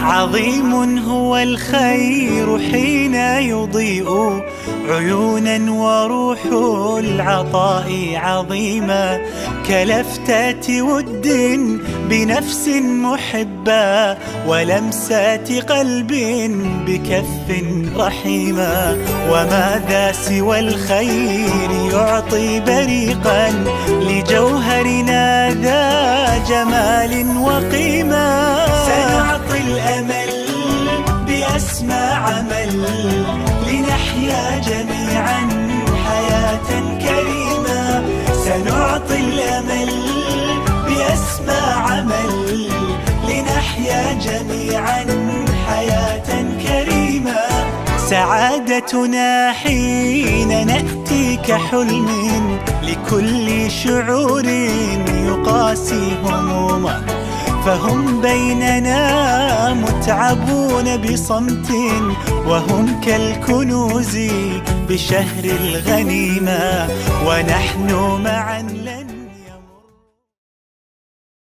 عظيم هو الخير حين يضيء عيونا وروح العطاء عظيمة، كلفتات ود بنفس محبة ولمسات قلب بكف رحيمة. وماذا سوى الخير يعطي بريقا لجوهرنا ذا جمال وقيمة. سنعطي الأمل بأسمى عمل لنحيا جميعا حياة كريمة. سنعطي الأمل بأسمى عمل لنحيا جميعا حياة كريمة. سعادتنا حين نأتي كحلم لكل شعور يقاسي همومه، فهم بيننا متعبون بصمت وهم كالكنوز بشهر الغنيمة، ونحن معا